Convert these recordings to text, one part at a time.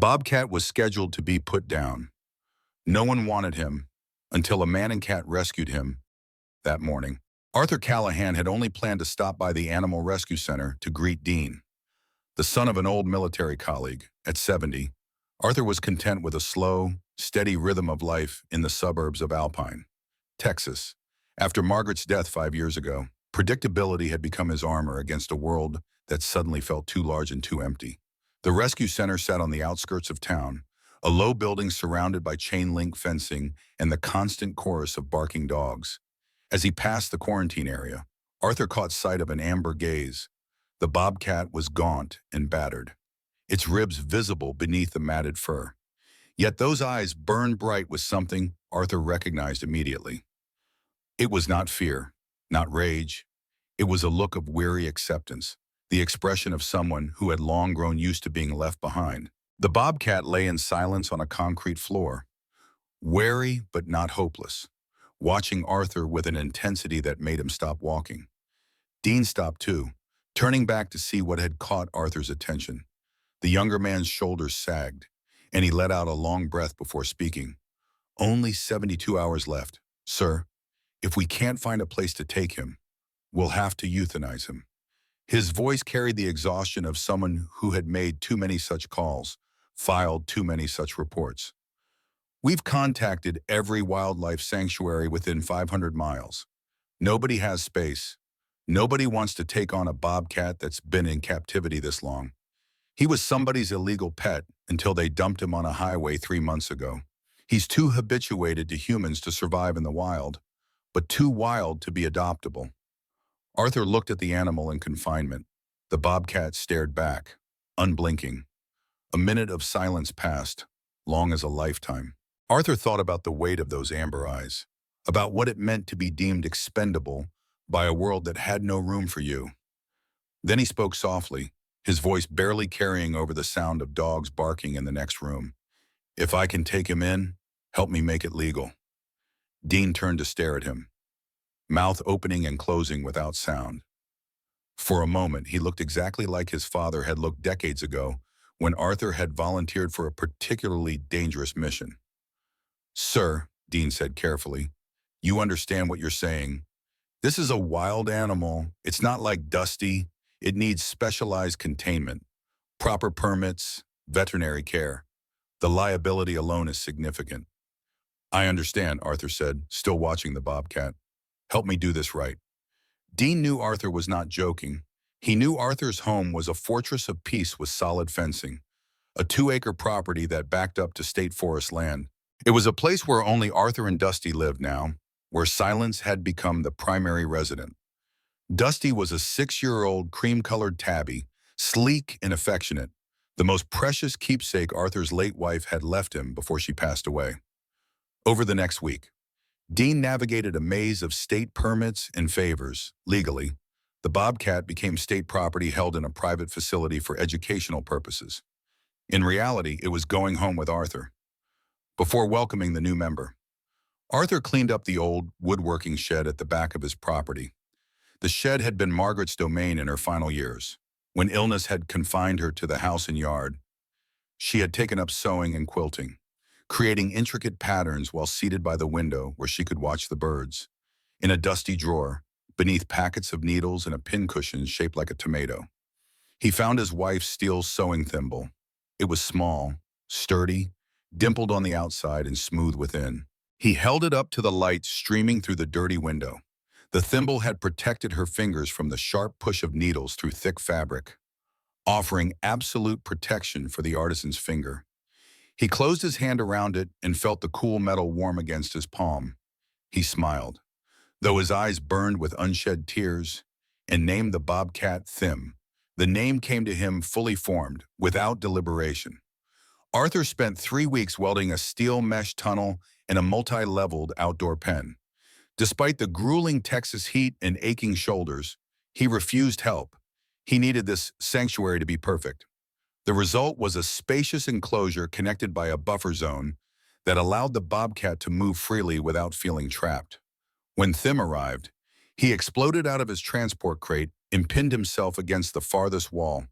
Bobcat was scheduled to be put down. No one wanted him until a man and cat rescued him that morning. Arthur Callahan had only planned to stop by the Animal Rescue Center to greet Dean. The son of an old military colleague, at 70, Arthur was content with a slow, steady rhythm of life in the suburbs of Alpine, Texas. After Margaret's death 5 years ago, predictability had become his armor against a world that suddenly felt too large and too empty. The rescue center sat on the outskirts of town, a low building surrounded by chain-link fencing and the constant chorus of barking dogs. As he passed the quarantine area, Arthur caught sight of an amber gaze. The bobcat was gaunt and battered, its ribs visible beneath the matted fur. Yet those eyes burned bright with something Arthur recognized immediately. It was not fear, not rage. It was a look of weary acceptance, the expression of someone who had long grown used to being left behind. The bobcat lay in silence on a concrete floor, wary but not hopeless, watching Arthur with an intensity that made him stop walking. Dean stopped too, turning back to see what had caught Arthur's attention. The younger man's shoulders sagged, and he let out a long breath before speaking. "Only 72 hours left, sir. If we can't find a place to take him, we'll have to euthanize him." His voice carried the exhaustion of someone who had made too many such calls, filed too many such reports. "We've contacted every wildlife sanctuary within 500 miles. Nobody has space. Nobody wants to take on a bobcat that's been in captivity this long. He was somebody's illegal pet until they dumped him on a highway 3 months ago. He's too habituated to humans to survive in the wild, but too wild to be adoptable." Arthur looked at the animal in confinement. The bobcat stared back, unblinking. A minute of silence passed, long as a lifetime. Arthur thought about the weight of those amber eyes, about what it meant to be deemed expendable by a world that had no room for you. Then he spoke softly, his voice barely carrying over the sound of dogs barking in the next room. "If I can take him in, help me make it legal." Dean turned to stare at him, mouth opening and closing without sound. For a moment, he looked exactly like his father had looked decades ago when Arthur had volunteered for a particularly dangerous mission. "Sir," Dean said carefully, "you understand what you're saying. This is a wild animal. It's not like Dusty. It needs specialized containment, proper permits, veterinary care. The liability alone is significant." "I understand," Arthur said, still watching the bobcat. "Help me do this right." Dean knew Arthur was not joking. He knew Arthur's home was a fortress of peace with solid fencing, a 2-acre property that backed up to state forest land. It was a place where only Arthur and Dusty lived now, where silence had become the primary resident. Dusty was a 6-year-old cream-colored tabby, sleek and affectionate, the most precious keepsake Arthur's late wife had left him before she passed away. Over the next week, Dean navigated a maze of state permits and favors. Legally, the bobcat became state property held in a private facility for educational purposes. In reality, it was going home with Arthur. Before welcoming the new member, Arthur cleaned up the old woodworking shed at the back of his property. The shed had been Margaret's domain in her final years. When illness had confined her to the house and yard, she had taken up sewing and quilting, creating intricate patterns while seated by the window where she could watch the birds. In a dusty drawer, beneath packets of needles and a pincushion shaped like a tomato, he found his wife's steel sewing thimble. It was small, sturdy, dimpled on the outside and smooth within. He held it up to the light streaming through the dirty window. The thimble had protected her fingers from the sharp push of needles through thick fabric, offering absolute protection for the artisan's finger. He closed his hand around it and felt the cool metal warm against his palm. He smiled, though his eyes burned with unshed tears, and named the bobcat Thim. The name came to him fully formed, without deliberation. Arthur spent 3 weeks welding a steel mesh tunnel in a multi-leveled outdoor pen. Despite the grueling Texas heat and aching shoulders, he refused help. He needed this sanctuary to be perfect. The result was a spacious enclosure connected by a buffer zone that allowed the bobcat to move freely without feeling trapped. When Thim arrived, he exploded out of his transport crate and pinned himself against the farthest wall.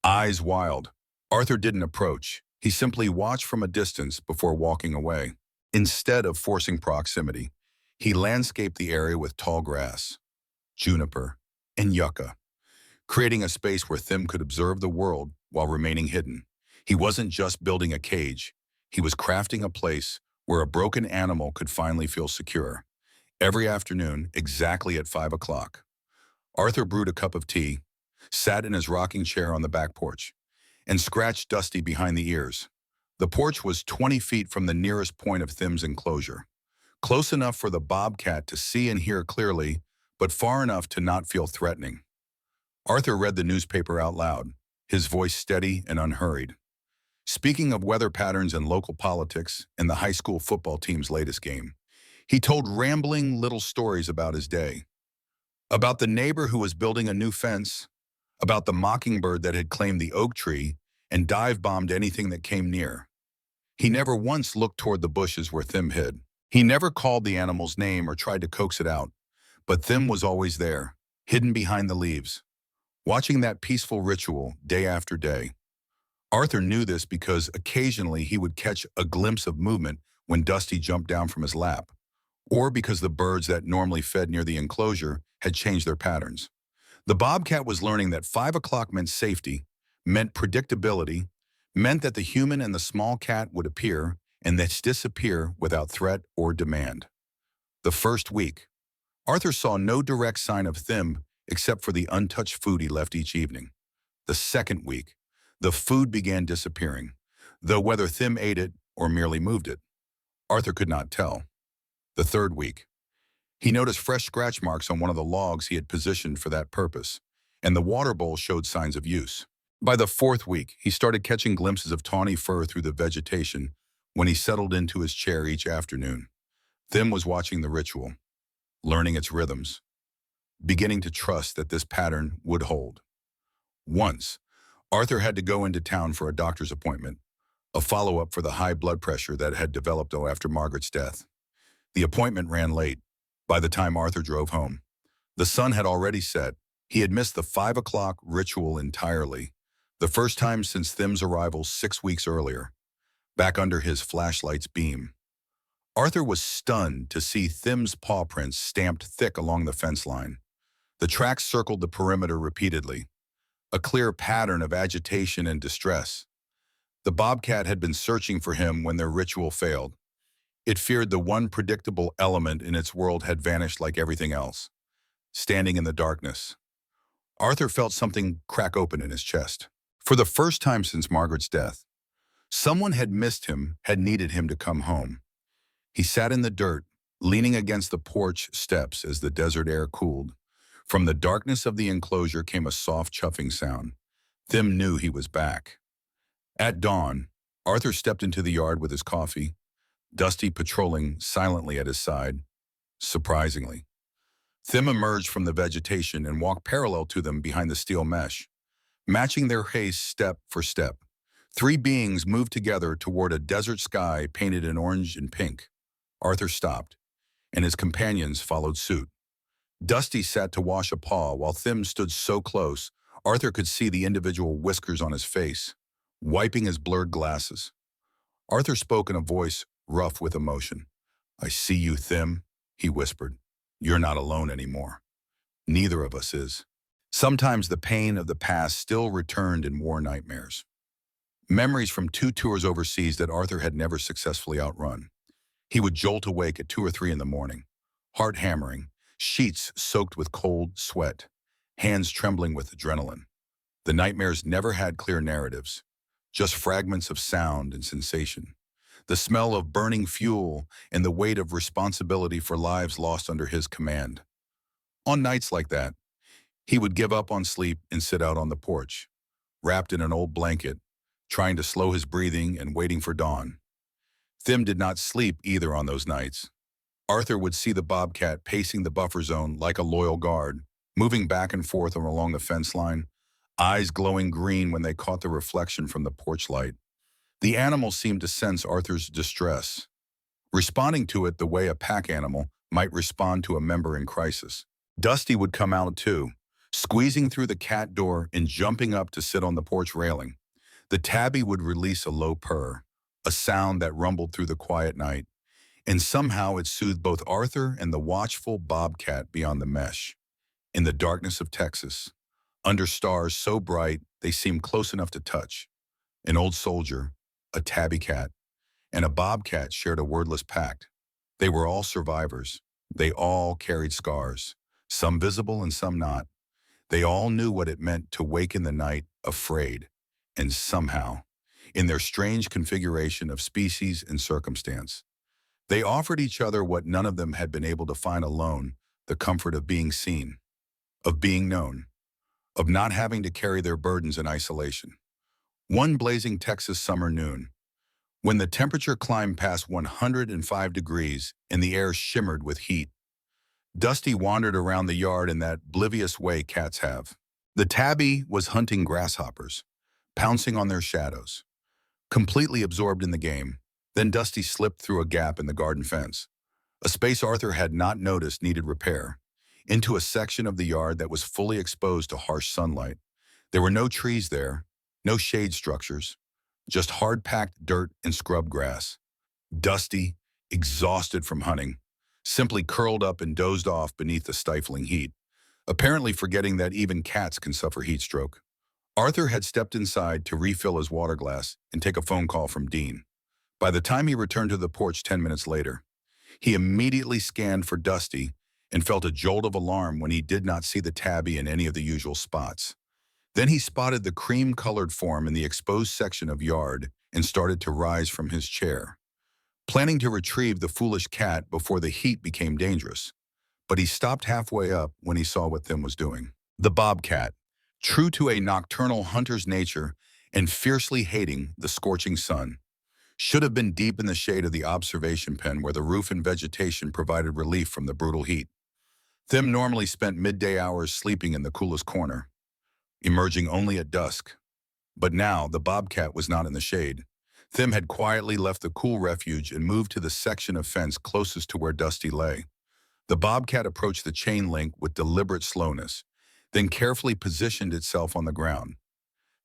Eyes wild, Arthur didn't approach. He simply watched from a distance before walking away. Instead of forcing proximity, he landscaped the area with tall grass, juniper, and yucca, creating a space where Thim could observe the world while remaining hidden. He wasn't just building a cage, he was crafting a place where a broken animal could finally feel secure. Every afternoon, exactly at 5 o'clock, Arthur brewed a cup of tea, sat in his rocking chair on the back porch, and scratched Dusty behind the ears. The porch was 20 feet from the nearest point of Thim's enclosure, close enough for the bobcat to see and hear clearly, but far enough to not feel threatening. Arthur read the newspaper out loud, his voice steady and unhurried. Speaking of weather patterns and local politics and the high school football team's latest game, he told rambling little stories about his day. About the neighbor who was building a new fence, about the mockingbird that had claimed the oak tree and dive-bombed anything that came near. He never once looked toward the bushes where Thim hid. He never called the animal's name or tried to coax it out, but Thim was always there, hidden behind the leaves, watching that peaceful ritual day after day. Arthur knew this because occasionally he would catch a glimpse of movement when Dusty jumped down from his lap, or because the birds that normally fed near the enclosure had changed their patterns. The bobcat was learning that 5 o'clock meant safety, meant predictability, meant that the human and the small cat would appear and then disappear without threat or demand. The first week, Arthur saw no direct sign of Thim except for the untouched food he left each evening. The second week, the food began disappearing, though whether Thim ate it or merely moved it, Arthur could not tell. The third week, he noticed fresh scratch marks on one of the logs he had positioned for that purpose, and the water bowl showed signs of use. By the fourth week, he started catching glimpses of tawny fur through the vegetation when he settled into his chair each afternoon. Thim was watching the ritual, learning its rhythms, beginning to trust that this pattern would hold. Once, Arthur had to go into town for a doctor's appointment, a follow-up for the high blood pressure that had developed after Margaret's death. The appointment ran late. By the time Arthur drove home, the sun had already set. He had missed the 5 o'clock ritual entirely, the first time since Thim's arrival 6 weeks earlier, back under his flashlight's beam. Arthur was stunned to see Thim's paw prints stamped thick along the fence line. The tracks circled the perimeter repeatedly, a clear pattern of agitation and distress. The bobcat had been searching for him when their ritual failed. It feared the one predictable element in its world had vanished like everything else, standing in the darkness. Arthur felt something crack open in his chest. For the first time since Margaret's death, someone had missed him, had needed him to come home. He sat in the dirt, leaning against the porch steps as the desert air cooled. From the darkness of the enclosure came a soft chuffing sound. Thim knew he was back. At dawn, Arthur stepped into the yard with his coffee, Dusty patrolling silently at his side. Surprisingly, Thim emerged from the vegetation and walked parallel to them behind the steel mesh, matching their haste step for step. Three beings moved together toward a desert sky painted in orange and pink. Arthur stopped, and his companions followed suit. Dusty sat to wash a paw while Thim stood so close, Arthur could see the individual whiskers on his face, wiping his blurred glasses. Arthur spoke in a voice rough with emotion. "I see you, Thim," he whispered. "You're not alone anymore. Neither of us is." Sometimes the pain of the past still returned in war nightmares. Memories from 2 tours overseas that Arthur had never successfully outrun. He would jolt awake at 2 or 3 in the morning, heart hammering, sheets soaked with cold sweat, hands trembling with adrenaline. The nightmares never had clear narratives, just fragments of sound and sensation. The smell of burning fuel and the weight of responsibility for lives lost under his command. On nights like that, he would give up on sleep and sit out on the porch, wrapped in an old blanket, trying to slow his breathing and waiting for dawn. Thim did not sleep either on those nights. Arthur would see the bobcat pacing the buffer zone like a loyal guard, moving back and forth along the fence line, eyes glowing green when they caught the reflection from the porch light. The animal seemed to sense Arthur's distress, responding to it the way a pack animal might respond to a member in crisis. Dusty would come out too, squeezing through the cat door and jumping up to sit on the porch railing. The tabby would release a low purr, a sound that rumbled through the quiet night, and somehow it soothed both Arthur and the watchful bobcat beyond the mesh. In the darkness of Texas, under stars so bright they seemed close enough to touch, an old soldier, a tabby cat, and a bobcat shared a wordless pact. They were all survivors. They all carried scars, some visible and some not. They all knew what it meant to wake in the night afraid, and somehow, in their strange configuration of species and circumstance, they offered each other what none of them had been able to find alone: the comfort of being seen, of being known, of not having to carry their burdens in isolation. One blazing Texas summer noon, when the temperature climbed past 105 degrees and the air shimmered with heat, Dusty wandered around the yard in that oblivious way cats have. The tabby was hunting grasshoppers, pouncing on their shadows, completely absorbed in the game. Then Dusty slipped through a gap in the garden fence, a space Arthur had not noticed needed repair, into a section of the yard that was fully exposed to harsh sunlight. There were no trees there, no shade structures, just hard-packed dirt and scrub grass. Dusty, exhausted from hunting, simply curled up and dozed off beneath the stifling heat, apparently forgetting that even cats can suffer heat stroke. Arthur had stepped inside to refill his water glass and take a phone call from Dean. By the time he returned to the porch 10 minutes later, he immediately scanned for Dusty and felt a jolt of alarm when he did not see the tabby in any of the usual spots. Then he spotted the cream-colored form in the exposed section of yard and started to rise from his chair, planning to retrieve the foolish cat before the heat became dangerous. But he stopped halfway up when he saw what Thim was doing. The bobcat, true to a nocturnal hunter's nature and fiercely hating the scorching sun, should have been deep in the shade of the observation pen where the roof and vegetation provided relief from the brutal heat. Thim normally spent midday hours sleeping in the coolest corner, emerging only at dusk. But now the bobcat was not in the shade. Thim had quietly left the cool refuge and moved to the section of fence closest to where Dusty lay. The bobcat approached the chain link with deliberate slowness, then carefully positioned itself on the ground.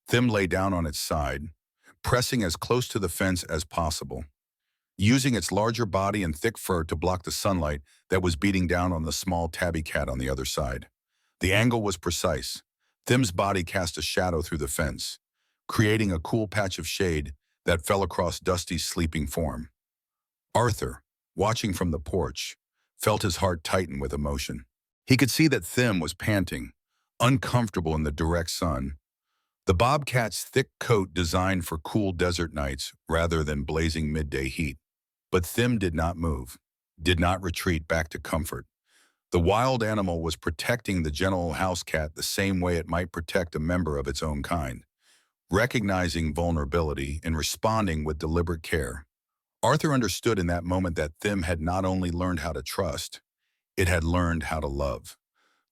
Thim lay down on its side, pressing as close to the fence as possible, using its larger body and thick fur to block the sunlight that was beating down on the small tabby cat on the other side. The angle was precise. Thim's body cast a shadow through the fence, creating a cool patch of shade that fell across Dusty's sleeping form. Arthur, watching from the porch, felt his heart tighten with emotion. He could see that Thim was panting, uncomfortable in the direct sun. The bobcat's thick coat designed for cool desert nights rather than blazing midday heat. But Thim did not move, did not retreat back to comfort. The wild animal was protecting the gentle house cat the same way it might protect a member of its own kind, recognizing vulnerability and responding with deliberate care. Arthur understood in that moment that Thim had not only learned how to trust, it had learned how to love.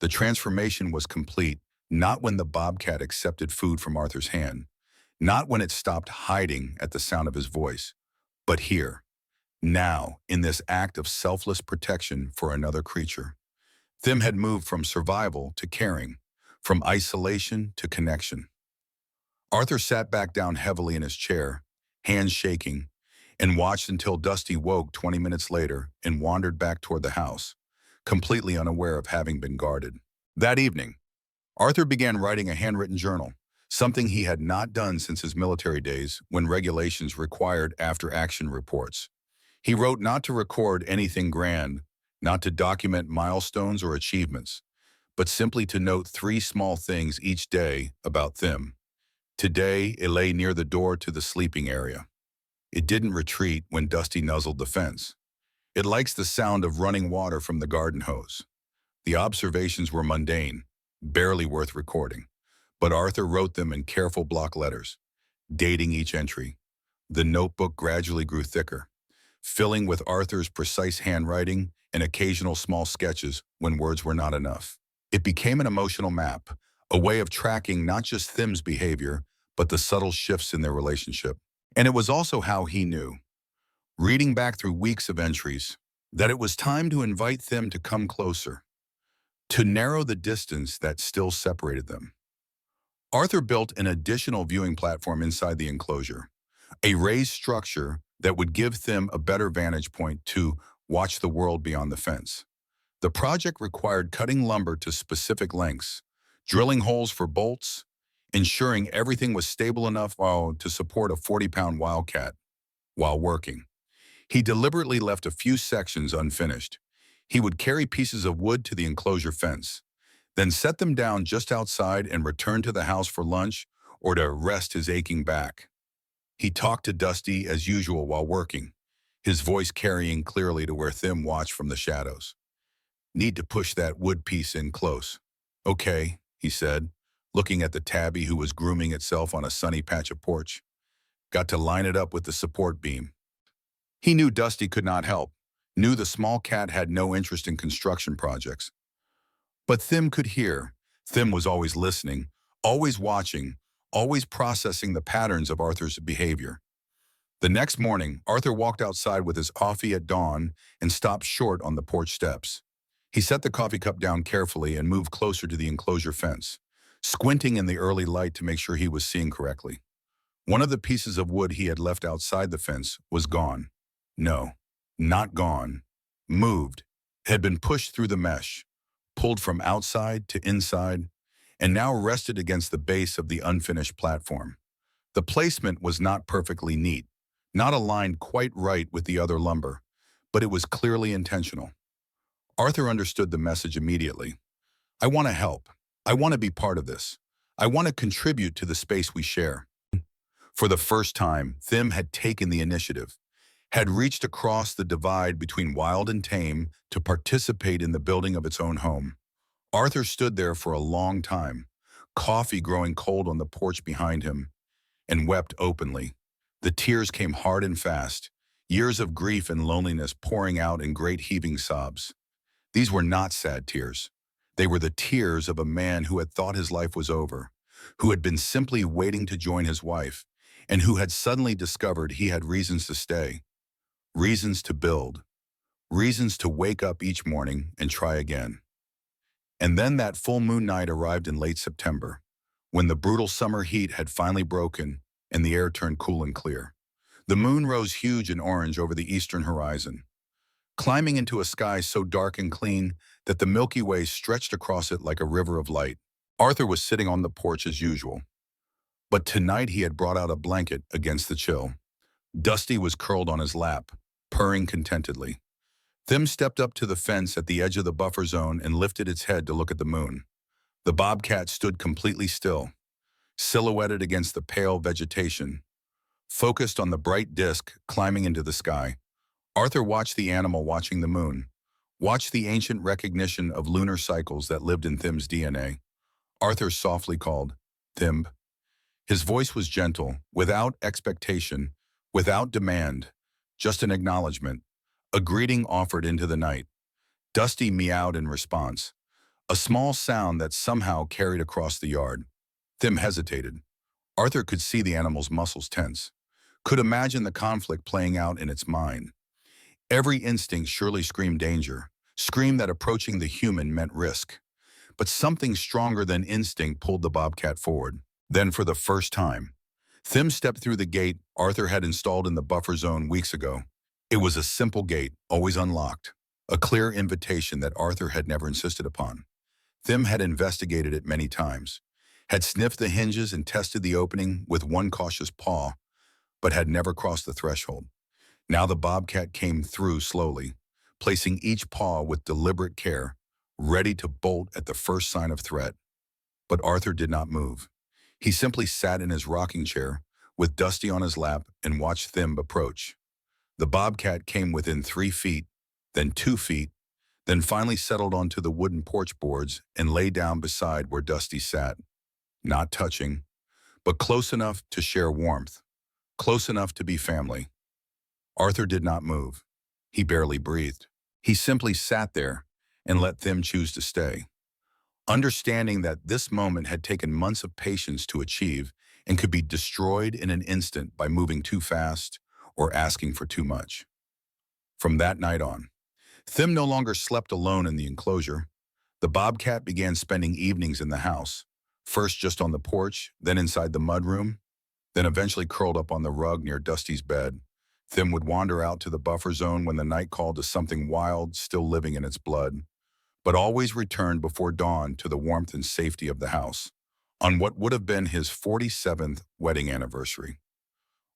The transformation was complete, not when the bobcat accepted food from Arthur's hand, not when it stopped hiding at the sound of his voice, but here, now, in this act of selfless protection for another creature. Thim had moved from survival to caring, from isolation to connection. Arthur sat back down heavily in his chair, hands shaking, and watched until Dusty woke 20 minutes later and wandered back toward the house, completely unaware of having been guarded. That evening, Arthur began writing a handwritten journal, something he had not done since his military days when regulations required after-action reports. He wrote not to record anything grand, not to document milestones or achievements, but simply to note 3 small things each day about Thim. Today, it lay near the door to the sleeping area. It didn't retreat when Dusty nuzzled the fence. It likes the sound of running water from the garden hose. The observations were mundane, barely worth recording, but Arthur wrote them in careful block letters, dating each entry. The notebook gradually grew thicker, filling with Arthur's precise handwriting and occasional small sketches when words were not enough. It became an emotional map, a way of tracking not just Thim's behavior, but the subtle shifts in their relationship. And it was also how he knew, reading back through weeks of entries, that it was time to invite Thim to come closer, to narrow the distance that still separated them. Arthur built an additional viewing platform inside the enclosure, a raised structure that would give Thim a better vantage point to watch the world beyond the fence. The project required cutting lumber to specific lengths, drilling holes for bolts, ensuring everything was stable enough to support a 40-pound wildcat while working. He deliberately left a few sections unfinished. He would carry pieces of wood to the enclosure fence, then set them down just outside and return to the house for lunch or to rest his aching back. He talked to Dusty as usual while working, his voice carrying clearly to where Thim watched from the shadows. Need to push that wood piece in close. Okay, he said, looking at the tabby who was grooming itself on a sunny patch of porch. Got to line it up with the support beam. He knew Dusty could not help, knew the small cat had no interest in construction projects. But Thim could hear. Thim was always listening, always watching, always processing the patterns of Arthur's behavior. The next morning, Arthur walked outside with his coffee at dawn and stopped short on the porch steps. He set the coffee cup down carefully and moved closer to the enclosure fence, squinting in the early light to make sure he was seeing correctly. One of the pieces of wood he had left outside the fence was gone. No, not gone. Moved. Had been pushed through the mesh, pulled from outside to inside, and now rested against the base of the unfinished platform. The placement was not perfectly neat, not aligned quite right with the other lumber, but it was clearly intentional. Arthur understood the message immediately. I want to help. I want to be part of this. I want to contribute to the space we share. For the first time, Thim had taken the initiative, had reached across the divide between wild and tame to participate in the building of its own home. Arthur stood there for a long time, coffee growing cold on the porch behind him, and wept openly. The tears came hard and fast, years of grief and loneliness pouring out in great heaving sobs. These were not sad tears. They were the tears of a man who had thought his life was over, who had been simply waiting to join his wife, and who had suddenly discovered he had reasons to stay, reasons to build, reasons to wake up each morning and try again. And then that full moon night arrived in late September, when the brutal summer heat had finally broken and the air turned cool and clear. The moon rose huge and orange over the eastern horizon, climbing into a sky so dark and clean that the Milky Way stretched across it like a river of light. Arthur was sitting on the porch as usual, but tonight he had brought out a blanket against the chill. Dusty was curled on his lap, purring contentedly. Thim stepped up to the fence at the edge of the buffer zone and lifted its head to look at the moon. The bobcat stood completely still, silhouetted against the pale vegetation, focused on the bright disk climbing into the sky. Arthur watched the animal watching the moon, watched the ancient recognition of lunar cycles that lived in Thim's DNA. Arthur softly called, "Thim." His voice was gentle, without expectation, without demand, just an acknowledgement, a greeting offered into the night. Dusty meowed in response, a small sound that somehow carried across the yard. Thim hesitated. Arthur could see the animal's muscles tense, could imagine the conflict playing out in its mind. Every instinct surely screamed danger, screamed that approaching the human meant risk. But something stronger than instinct pulled the bobcat forward. Then, for the first time, Thim stepped through the gate Arthur had installed in the buffer zone weeks ago. It was a simple gate, always unlocked, a clear invitation that Arthur had never insisted upon. Thim had investigated it many times, had sniffed the hinges and tested the opening with one cautious paw, but had never crossed the threshold. Now the bobcat came through slowly, placing each paw with deliberate care, ready to bolt at the first sign of threat. But Arthur did not move. He simply sat in his rocking chair, with Dusty on his lap, and watched Thim approach. The bobcat came within 3 feet, then 2 feet, then finally settled onto the wooden porch boards and lay down beside where Dusty sat, not touching, but close enough to share warmth, close enough to be family. Arthur did not move. He barely breathed. He simply sat there and let Thim choose to stay, understanding that this moment had taken months of patience to achieve and could be destroyed in an instant by moving too fast or asking for too much. From that night on, Thim no longer slept alone in the enclosure. The bobcat began spending evenings in the house, first just on the porch, then inside the mudroom, then eventually curled up on the rug near Dusty's bed. Thim would wander out to the buffer zone when the night called to something wild still living in its blood, but always returned before dawn to the warmth and safety of the house, on what would have been his 47th wedding anniversary.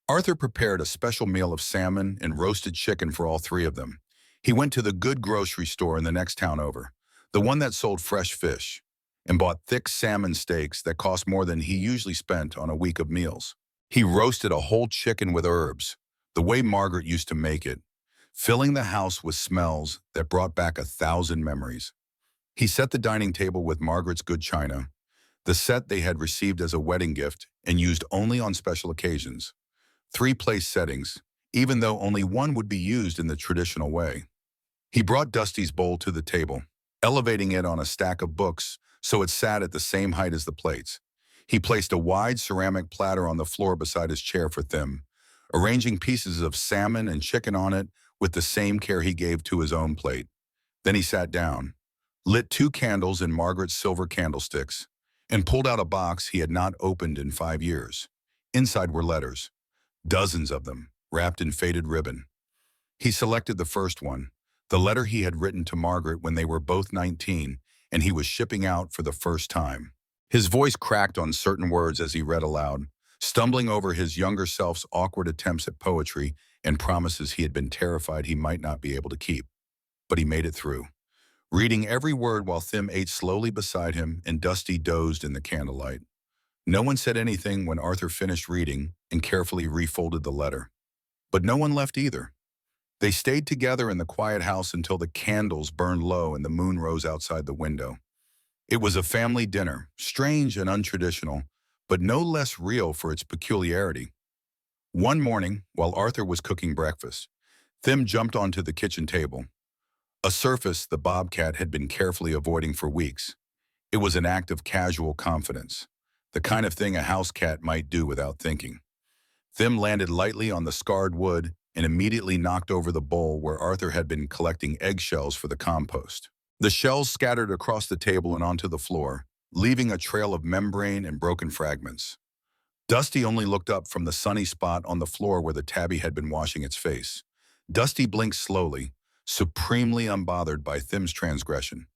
Arthur prepared a special meal of salmon and roasted chicken for all three of them. He went to the good grocery store in the next town over, the one that sold fresh fish, and bought thick salmon steaks that cost more than he usually spent on a week of meals. He roasted a whole chicken with herbs, the way Margaret used to make it, filling the house with smells that brought back 1,000 memories. He set the dining table with Margaret's good china, the set they had received as a wedding gift and used only on special occasions. 3 place settings, even though only one would be used in the traditional way. He brought Dusty's bowl to the table, elevating it on a stack of books so it sat at the same height as the plates. He placed a wide ceramic platter on the floor beside his chair for Thim, arranging pieces of salmon and chicken on it with the same care he gave to his own plate. Then he sat down, lit 2 candles in Margaret's silver candlesticks, and pulled out a box he had not opened in 5 years. Inside were letters, dozens of them, wrapped in faded ribbon. He selected the first one, the letter he had written to Margaret when they were both 19 and he was shipping out for the first time. His voice cracked on certain words as he read aloud, stumbling over his younger self's awkward attempts at poetry and promises he had been terrified he might not be able to keep. But he made it through, reading every word while Thim ate slowly beside him and Dusty dozed in the candlelight. No one said anything when Arthur finished reading and carefully refolded the letter. But no one left either. They stayed together in the quiet house until the candles burned low and the moon rose outside the window. It was a family dinner, strange and untraditional, but no less real for its peculiarity. One morning, while Arthur was cooking breakfast, Thim jumped onto the kitchen table, a surface the Bobcat had been carefully avoiding for weeks. It was an act of casual confidence, the kind of thing a house cat might do without thinking. Thim landed lightly on the scarred wood and immediately knocked over the bowl where Arthur had been collecting eggshells for the compost. The shells scattered across the table and onto the floor, leaving a trail of membrane and broken fragments. Dusty only looked up from the sunny spot on the floor where the tabby had been washing its face. Dusty blinked slowly, supremely unbothered by Thim's transgression,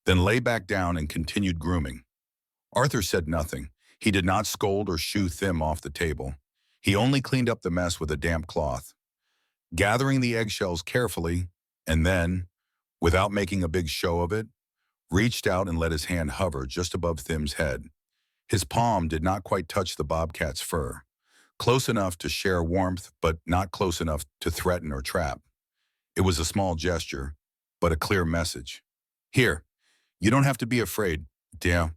then lay back down and continued grooming. Arthur said nothing. He did not scold or shoo Thim off the table. He only cleaned up the mess with a damp cloth, gathering the eggshells carefully, and then, without making a big show of it, reached out and let his hand hover just above Thim's head. His palm did not quite touch the bobcat's fur, close enough to share warmth but not close enough to threaten or trap. It was a small gesture, but a clear message. Here, you don't have to be afraid, dear.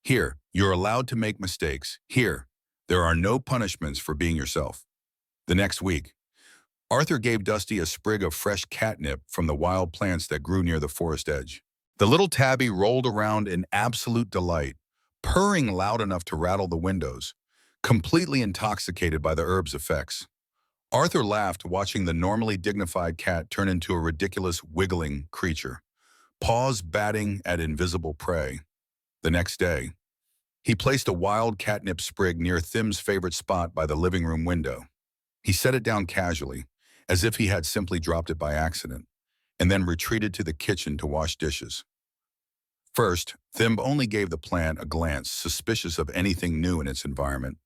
Here, you're allowed to make mistakes. Here, there are no punishments for being yourself. The next week, Arthur gave Dusty a sprig of fresh catnip from the wild plants that grew near the forest edge. The little tabby rolled around in absolute delight, purring loud enough to rattle the windows, completely intoxicated by the herb's effects. Arthur laughed watching the normally dignified cat turn into a ridiculous wiggling creature, paws batting at invisible prey. The next day, he placed a wild catnip sprig near Thim's favorite spot by the living room window. He set it down casually, as if he had simply dropped it by accident, and then retreated to the kitchen to wash dishes. First, Thim only gave the plant a glance, suspicious of anything new in its environment.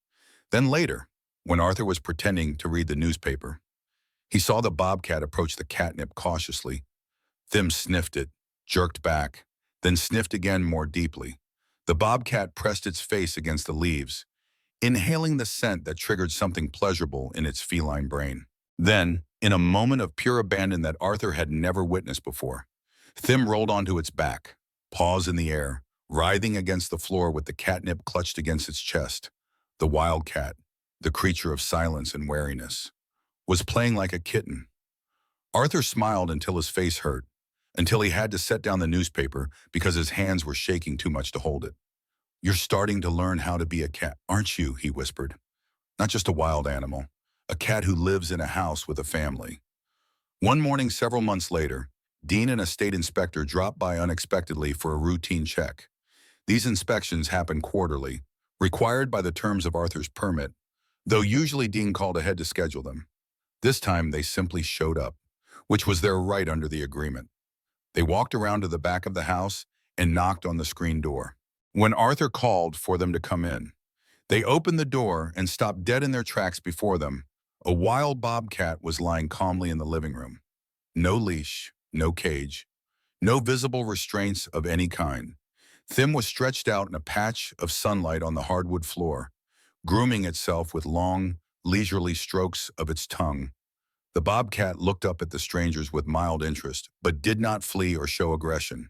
Then later, when Arthur was pretending to read the newspaper, he saw the bobcat approach the catnip cautiously. Thim sniffed it, jerked back, then sniffed again more deeply. The bobcat pressed its face against the leaves, inhaling the scent that triggered something pleasurable in its feline brain. Then, in a moment of pure abandon that Arthur had never witnessed before, Thim rolled onto its back, paws in the air, writhing against the floor with the catnip clutched against its chest. The wildcat, the creature of silence and wariness, was playing like a kitten. Arthur smiled until his face hurt, until he had to set down the newspaper because his hands were shaking too much to hold it. "You're starting to learn how to be a cat, aren't you?" he whispered. "Not just a wild animal, a cat who lives in a house with a family." One morning several months later, Dean and a state inspector dropped by unexpectedly for a routine check. These inspections happen quarterly, required by the terms of Arthur's permit, though usually Dean called ahead to schedule them. This time they simply showed up, which was their right under the agreement. They walked around to the back of the house and knocked on the screen door. When Arthur called for them to come in, they opened the door and stopped dead in their tracks before them. A wild bobcat was lying calmly in the living room. No leash, no cage, no visible restraints of any kind. Thim was stretched out in a patch of sunlight on the hardwood floor, grooming itself with long, leisurely strokes of its tongue. The bobcat looked up at the strangers with mild interest, but did not flee or show aggression.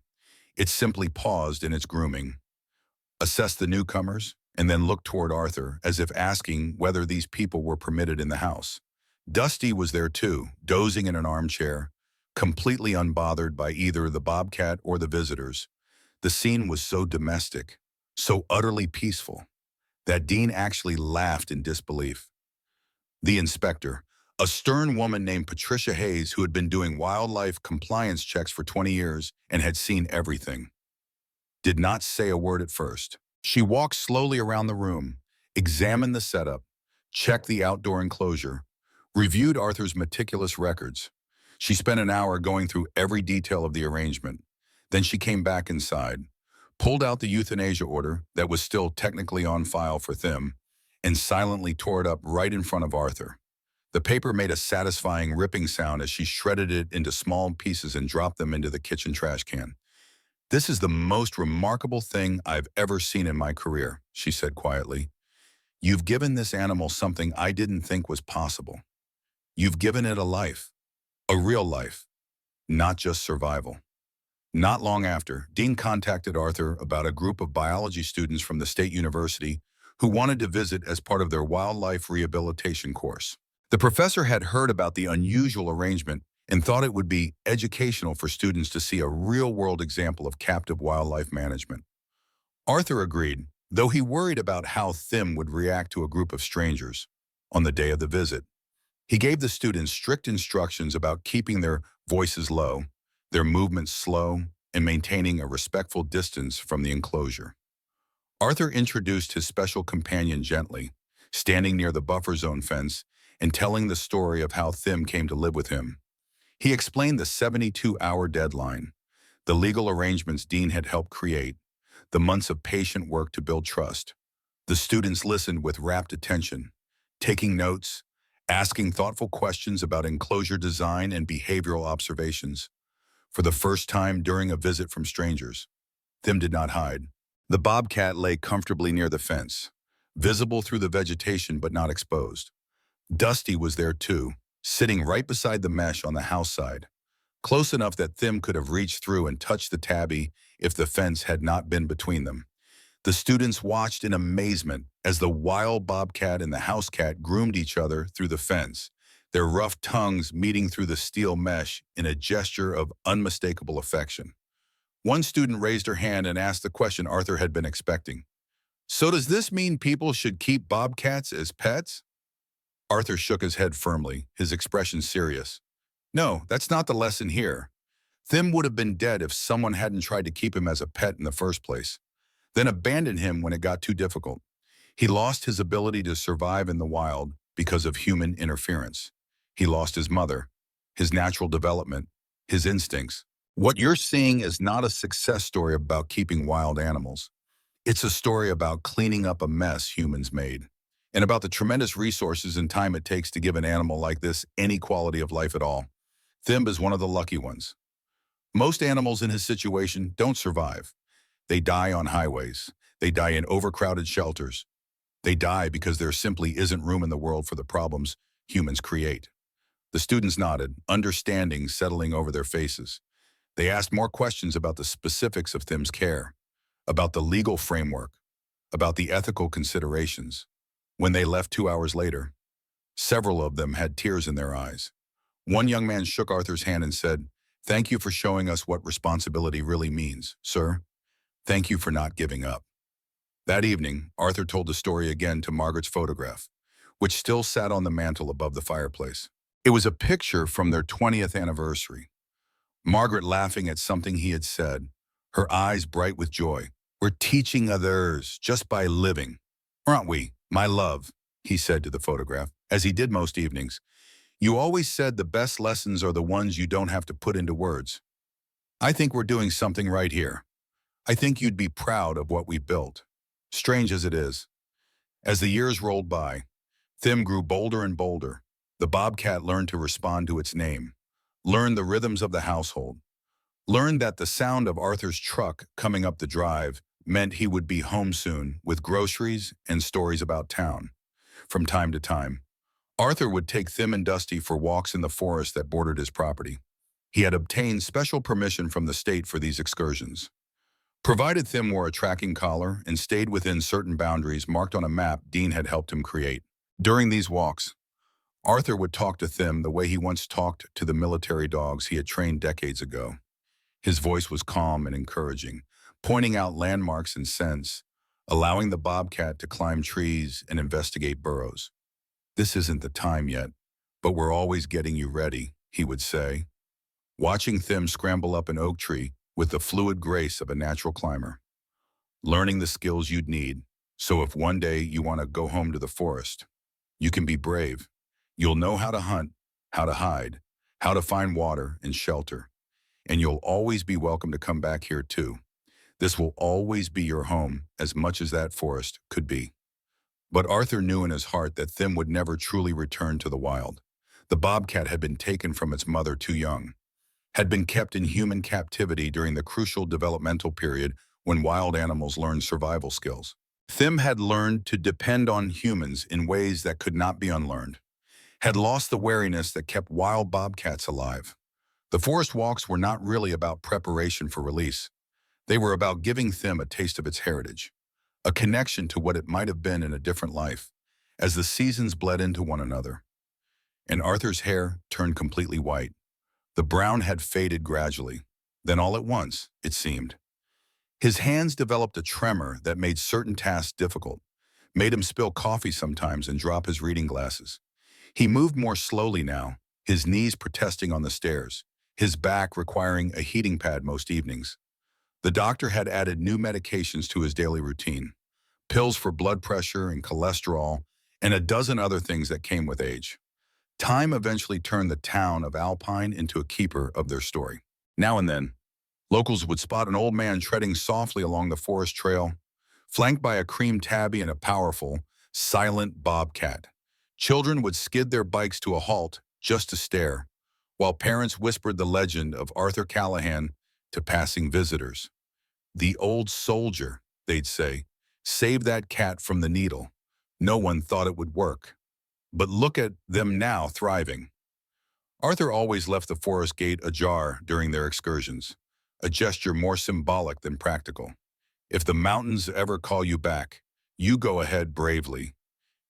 It simply paused in its grooming, assessed the newcomers, and then looked toward Arthur, as if asking whether these people were permitted in the house. Dusty was there too, dozing in an armchair, completely unbothered by either the bobcat or the visitors. The scene was so domestic, so utterly peaceful, that Dean actually laughed in disbelief. The inspector, a stern woman named Patricia Hayes, who had been doing wildlife compliance checks for 20 years and had seen everything, did not say a word at first. She walked slowly around the room, examined the setup, checked the outdoor enclosure, reviewed Arthur's meticulous records. She spent an hour going through every detail of the arrangement. Then she came back inside, pulled out the euthanasia order that was still technically on file for Thim, and silently tore it up right in front of Arthur. The paper made a satisfying ripping sound as she shredded it into small pieces and dropped them into the kitchen trash can. "This is the most remarkable thing I've ever seen in my career," she said quietly. "You've given this animal something I didn't think was possible. You've given it a life, a real life, not just survival." Not long after, Dean contacted Arthur about a group of biology students from the state university who wanted to visit as part of their wildlife rehabilitation course. The professor had heard about the unusual arrangement and thought it would be educational for students to see a real-world example of captive wildlife management. Arthur agreed, though he worried about how Thim would react to a group of strangers. On the day of the visit, he gave the students strict instructions about keeping their voices low, their movements slow, and maintaining a respectful distance from the enclosure. Arthur introduced his special companion gently, standing near the buffer zone fence and telling the story of how Thim came to live with him. He explained the 72-hour deadline, the legal arrangements Dean had helped create, the months of patient work to build trust. The students listened with rapt attention, taking notes, asking thoughtful questions about enclosure design and behavioral observations. For the first time during a visit from strangers, Thim did not hide. The bobcat lay comfortably near the fence, visible through the vegetation but not exposed. Dusty was there too, sitting right beside the mesh on the house side, close enough that Thim could have reached through and touched the tabby if the fence had not been between them. The students watched in amazement as the wild bobcat and the house cat groomed each other through the fence, their rough tongues meeting through the steel mesh in a gesture of unmistakable affection. One student raised her hand and asked the question Arthur had been expecting. "So does this mean people should keep bobcats as pets?" Arthur shook his head firmly, his expression serious. "No, that's not the lesson here. Thim would have been dead if someone hadn't tried to keep him as a pet in the first place, then abandoned him when it got too difficult. He lost his ability to survive in the wild because of human interference. He lost his mother, his natural development, his instincts. What you're seeing is not a success story about keeping wild animals. It's a story about cleaning up a mess humans made, and about the tremendous resources and time it takes to give an animal like this any quality of life at all. Thim is one of the lucky ones. Most animals in his situation don't survive. They die on highways. They die in overcrowded shelters. They die because there simply isn't room in the world for the problems humans create." The students nodded, understanding settling over their faces. They asked more questions about the specifics of Thim's care, about the legal framework, about the ethical considerations. When they left 2 hours later, several of them had tears in their eyes. One young man shook Arthur's hand and said, "Thank you for showing us what responsibility really means, sir. Thank you for not giving up." That evening, Arthur told the story again to Margaret's photograph, which still sat on the mantel above the fireplace. It was a picture from their 20th anniversary. Margaret laughing at something he had said, her eyes bright with joy. We're teaching others just by living, aren't we, my love? He said to the photograph, as he did most evenings. You always said the best lessons are the ones you don't have to put into words. I think we're doing something right here. I think you'd be proud of what we built. Strange as it is. As the years rolled by, Thim grew bolder and bolder. The bobcat learned to respond to its name, learned the rhythms of the household, learned that the sound of Arthur's truck coming up the drive meant he would be home soon with groceries and stories about town. From time to time, Arthur would take Thim and Dusty for walks in the forest that bordered his property. He had obtained special permission from the state for these excursions. Provided Thim wore a tracking collar and stayed within certain boundaries marked on a map Dean had helped him create. During these walks, Arthur would talk to Thim the way he once talked to the military dogs he had trained decades ago. His voice was calm and encouraging, pointing out landmarks and scents, allowing the bobcat to climb trees and investigate burrows. This isn't the time yet, but we're always getting you ready, he would say, watching Thim scramble up an oak tree with the fluid grace of a natural climber, learning the skills you'd need, so if one day you want to go home to the forest, you can be brave. You'll know how to hunt, how to hide, how to find water and shelter, and you'll always be welcome to come back here too. This will always be your home as much as that forest could be. But Arthur knew in his heart that Thim would never truly return to the wild. The bobcat had been taken from its mother too young, had been kept in human captivity during the crucial developmental period when wild animals learned survival skills. Thim had learned to depend on humans in ways that could not be unlearned, had lost the wariness that kept wild bobcats alive. The forest walks were not really about preparation for release. They were about giving Thim a taste of its heritage, a connection to what it might have been in a different life, as the seasons bled into one another. And Arthur's hair turned completely white. The brown had faded gradually. Then all at once, it seemed. His hands developed a tremor that made certain tasks difficult, made him spill coffee sometimes and drop his reading glasses. He moved more slowly now, his knees protesting on the stairs, his back requiring a heating pad most evenings. The doctor had added new medications to his daily routine, pills for blood pressure and cholesterol, and a dozen other things that came with age. Time eventually turned the town of Alpine into a keeper of their story. Now and then, locals would spot an old man treading softly along the forest trail, flanked by a cream tabby and a powerful, silent bobcat. Children would skid their bikes to a halt just to stare, while parents whispered the legend of Arthur Callahan to passing visitors. The old soldier, they'd say, saved that cat from the needle. No one thought it would work. But look at them now thriving. Arthur always left the forest gate ajar during their excursions, a gesture more symbolic than practical. If the mountains ever call you back, you go ahead bravely,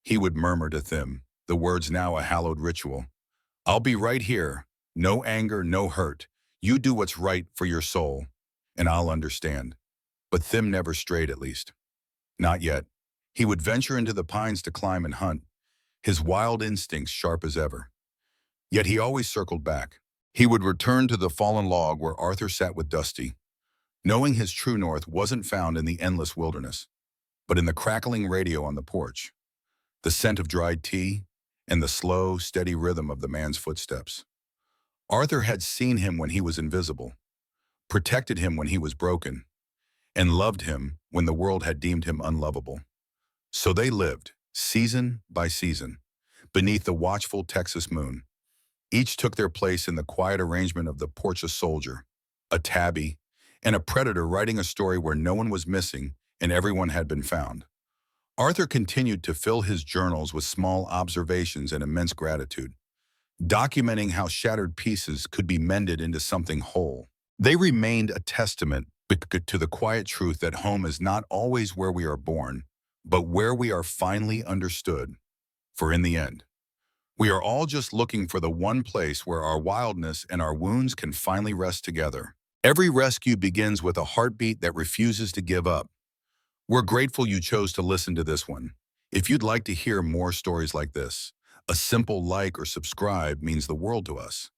he would murmur to Thim, the words now a hallowed ritual. I'll be right here, no anger, no hurt. You do what's right for your soul, and I'll understand. But Thim never strayed, at least. Not yet. He would venture into the pines to climb and hunt, his wild instincts sharp as ever. Yet he always circled back. He would return to the fallen log where Arthur sat with Dusty, knowing his true north wasn't found in the endless wilderness, but in the crackling radio on the porch, the scent of dried tea, and the slow, steady rhythm of the man's footsteps. Arthur had seen him when he was invisible, protected him when he was broken, and loved him when the world had deemed him unlovable. So they lived, season by season, beneath the watchful Texas moon. Each took their place in the quiet arrangement of the porch: a soldier, a tabby, and a predator writing a story where no one was missing and everyone had been found. Arthur continued to fill his journals with small observations and immense gratitude, documenting how shattered pieces could be mended into something whole. They remained a testament to the quiet truth that home is not always where we are born, but where we are finally understood. For in the end, we are all just looking for the one place where our wildness and our wounds can finally rest together. Every rescue begins with a heartbeat that refuses to give up. We're grateful you chose to listen to this one. If you'd like to hear more stories like this, a simple like or subscribe means the world to us.